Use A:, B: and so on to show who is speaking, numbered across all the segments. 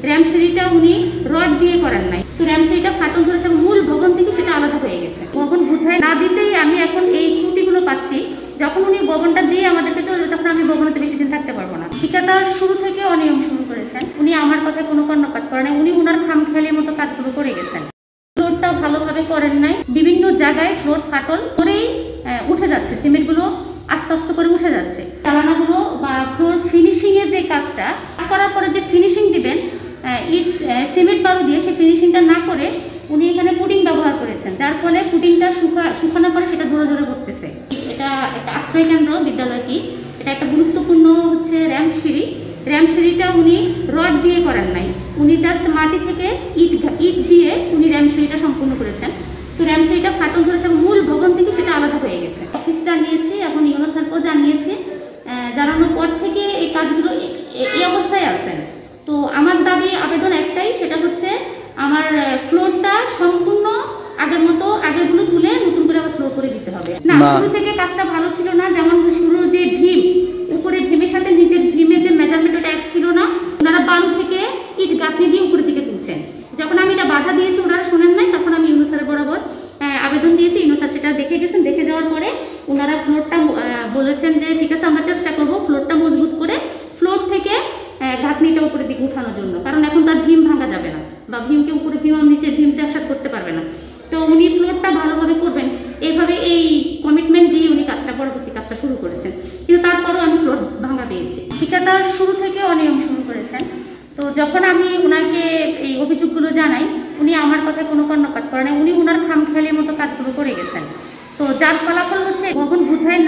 A: র্যামসিঁড়িটা উনি রড দিয়ে করেন নাই, তো র্যামসিঁড়িটা ফাটল ধরেছে, মূল ভবন থেকে সেটা আলাদা হয়ে গেছে। ভবন বুঝাই না দিতেই আমি এখন এই ত্রুটিগুলো পাচ্ছি। যখন উনি ভবনটা দিয়ে আমাদেরকে চলে যায় তখন আমি ভবনেতে বেশি দিন থাকতে পারবো না। ঠিকাদার শুরু থেকে অনিয়ম শুরু করেছেন, উনি আমার কথায় কোনো কর্ণপাত করেন নাই, উনি ওনার খামখেয়ালির মতো কাজগুলো করে গেছেন। ফ্লোরটা ভালোভাবে করেন নাই, বিভিন্ন জায়গায় ফ্লোর ফাটল করেই উঠে যাচ্ছে, সিমেন্টগুলো আস্তে আস্তে করে উঠে যাচ্ছে। চালানাগুলো বা ফ্লোর ফিনিশিংয়ের যে কাজটা করার পরে যে ফিনিশিং দিবেন ইট সিমেন্ট বালু দিয়ে, সেই ফিনিশিংটা না করে উনি এখানে পুডিং ব্যবহার করেছেন, যার ফলে পুডিংটা শুকানোর পরে সেটা জোরে জোরে পড়তেছে। এটা একটা আশ্রয় কেন্দ্র বিদ্যালয়টি, এটা একটা গুরুত্বপূর্ণ হচ্ছে র্যামসিঁড়িটা উনি রড দিয়ে করেন নাই, উনি জাস্ট মাটি থেকে ইট দিয়ে উনি র্যামসিঁড়িটা সম্পূর্ণ করেছেন। তো র্যামসিঁড়িটা ফাটল ধরেছে, মূল ভবন থেকে সেটা আলাদা হয়ে গেছে। অফিস জানিয়েছি, এখন ইউনো স্যারকেও জানিয়েছি, জানানোর পর থেকে এই কাজগুলো এই অবস্থায় আছেন। তো আমার দাবি আবেদন একটাই, সেটা হচ্ছে আমার ফ্লোরটা সম্পূর্ণ আগের মতো আগেরগুলো তুলে নতুন করে আবার ফ্লোর করে দিতে হবে। না, শুরু থেকে কাজটা ভালো ছিল না, যেমন শুরু যে ভীম উপরে ভীমের সাথে নিচের ভীমের যে মেজারমেন্ট ওটা এক ছিল না, ওনারা বালু থেকে ইট গাঁথনি দিয়ে উপরের দিকে তুলছেন। যখন আমি এটা বাধা দিয়েছি ওনারা শোনেন নাই, তখন আমি ইউনো স্যারের বরাবর আবেদন দিয়েছি, ইউনো স্যার সেটা দেখে গেছেন। দেখে যাওয়ার পরে ওনারা ফ্লোরটা বলেছেন যে ঠিক আছে আমরা চেষ্টা করবো ফ্লোরটা মজবুত করে ফ্লোর থেকে গাঁথনিটা উপরের দিকে উঠানোর জন্য, কারণ এখন তার ভীম ভাঙা যাবে না, বা ভীমকে উপরে ভীম আর নিচের ভীমটা একসাথে করতে পারবে না। তো উনি ফ্লোরটা ভালোভাবে করবেন এইভাবে এই কমিটমেন্ট দিয়ে উনি কাজটা পরবর্তী কাজটা শুরু করেছেন, কিন্তু তারপরেও আমি ফ্লোর ভাঙা পেয়েছি। ঠিকাদার শুরু থেকে অনিয়ম শুরু করেছেন। তো যখন আমি ওনাকে এই অভিযোগগুলো জানাই, উনি আমার কথায় কোনো কর্ণপাত করেন নাই, উনি ওনার খামখেয়ালির মতো কাজগুলো করে গেছেন। তো যার ফলাফল হচ্ছে ভবন বুঝাই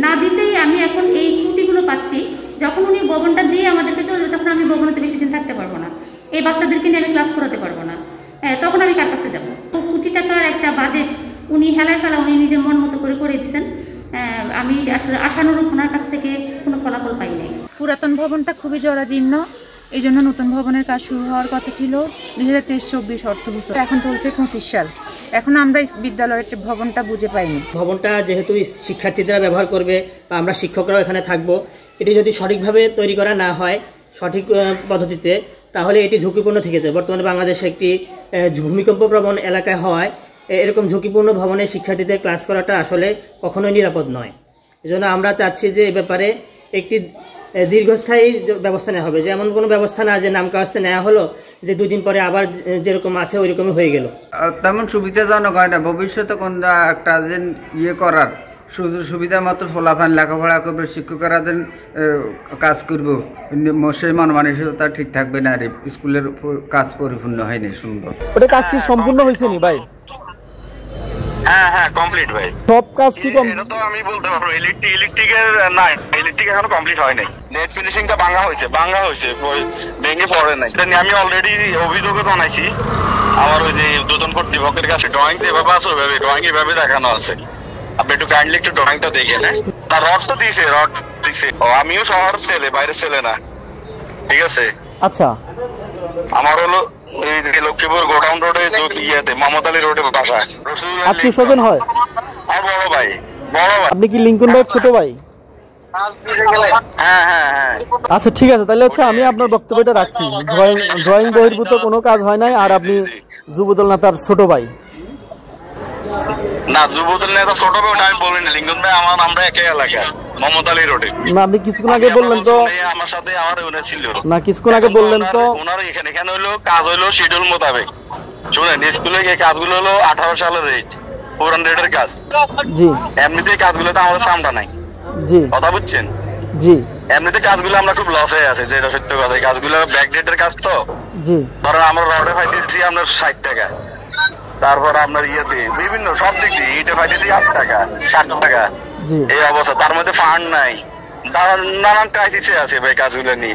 A: না দিতেই আমি এখন এই ত্রুটিগুলো পাচ্ছি। যখন উনি ভবনটা দিয়ে আমাদেরকে চলে যায় তখন আমি ভবনেতে বেশি দিন থাকতে পারবো না, এই বাচ্চাদেরকে নিয়ে আমি ক্লাস করাতে পারবো না, তখন আমি কার কাছে যাবো? তো কোটি টাকার একটা বাজেট উনি হেলায় ফেলা উনি নিজের মন মতো করে দিচ্ছেন। আমি আসলে আশানুরূপ ওনার কাছ থেকে কোনো ফলাফল পাই নাই।
B: পুরাতন ভবনটা খুবই জরাজীর্ণ, এই জন্য নতুন ভবনের কাজ শুরু হওয়ার কথা ছিল 2023-24 অর্থ বছর, এখন চলছে 25 সাল। এখন আমরা বিদ্যালয়ের ভবনটা বুঝে পাইনি।
C: ভবনটা যেহেতু শিক্ষার্থীরা ব্যবহার করবে বা আমরা শিক্ষকরাও এখানে থাকবো, এটি যদি সঠিকভাবে তৈরি করা না হয় সঠিক পদ্ধতিতে, তাহলে এটি ঝুঁকিপূর্ণ থেকে যায়। বর্তমানে বাংলাদেশে একটি ভূমিকম্প প্রবণ এলাকায় হওয়ায় এরকম ঝুঁকিপূর্ণ ভবনে শিক্ষার্থীদের ক্লাস করাটা আসলে কখনোই নিরাপদ নয়। এজন্য আমরা চাচ্ছি যে এ ব্যাপারে একটি দীর্ঘস্থায়ী ব্যবস্থা নেওয়া হবে, যেমন কোনো ব্যবস্থা না যে নামকাওয়াস্তে নেওয়া হলো যে 2 দিন পরে আবার যেরকম আছে ওই রকমই হয়ে গেল।
D: তেমন সুবিধাজনক হয় না। ভবিষ্যতে কোন একটা যে করার সুযোগ সুবিধা মতো ফলাফল লেখাপড়া করবে, শিক্ষকরা যেন কাজ করব, সেই মানসিকতা ঠিক থাকবে না। আর স্কুলের কাজ পরিপূর্ণ হয়নি সুন্দর।
E: ওটা কাজ কি সম্পূর্ণ হয়েছে নি ভাই?
F: হ্যাঁ কমপ্লিট ভাই,
E: সব কাজ কি
F: এটা তো আমি বলতে পারবো। ইলেকট্রিকের না, ইলেকট্রিক এখনো কমপ্লিট হয় নাই। নেট ফিনিশিংটা ভাঙা হয়েছে ভেঙে পড়ে নাই। এটা নিয়ে আমি অলরেডি অভিযোগও জানাইছি আমার ওই যে উদ্বোধন কর্তৃপক্ষের কাছে। ড্রয়িং এভাবে আছে, ওইভাবে ড্রয়িং এভাবে দেখানো আছে, আপনি একটু কাইন্ডলি একটু ড্রয়িংটা দেখে নেন। তার রড তো দিছে, আমিও শহরের ছেলে, বাইরের ছেলে না, ঠিক আছে?
E: আচ্ছা,
F: আমার হলো লক্ষ্মীপুর গোডাউন রোডে মোহাম্মদ আলী রোডে বাসা।
E: আত্মীয় স্বজন হয়?
F: আর বড় ভাই।
E: আপনি কি লিঙ্কন ভাইয়ের ছোট ভাই?
F: হ্যাঁ।
E: আচ্ছা ঠিক আছে, তাহলে হচ্ছে আমি আপনার বক্তব্যটা রাখছি। ড্রয়িং বহির্ভূত কোনো কাজ হয় নাই, আর আপনি যুবদল নেতার ছোট ভাই।
F: না, যুবদল নেতা ছোট ভাই ওটা আমি বলিনি। লিঙ্কন ভাই আমরা একই এলাকা, মোহাম্মদ আলী রোডে।
E: না, আপনি কিছুক্ষণ আগে বললেন তো
F: আমার সাথে আমার ওনার ছিল
E: না, কিছুক্ষণ আগে বললেন তো
F: ওনার এখানে হইলো কাজ হইলো শিডিউল মোতাবেক। শুনেন, স্কুলে এই কাজগুলো হলো 18 সালের রেট, 400 কাজ।
E: জি,
F: এমনিতে কাজগুলোতে আমাদের চামড়া নাই।
E: জি,
F: কথা বুঝছেন?
E: জি,
F: এমনিতে কাজগুলো আমরা খুব লস হয়ে আছে, যেটা সত্য কথা। কাজগুলো ব্যাকডেটের কাজ তো।
E: জি,
F: ধরেন আমরা রডে পাইতেছি আপনার 60 টাকা, তারপর আপনার বিভিন্ন সব দিক দিয়ে ইটে পাইতেছি 8 টাকা 60 টাকা, এই অবস্থা। তার মধ্যে ফান্ড নাই, নানান ক্রাইসিসে আছে ভাই কাজগুলো নিয়ে।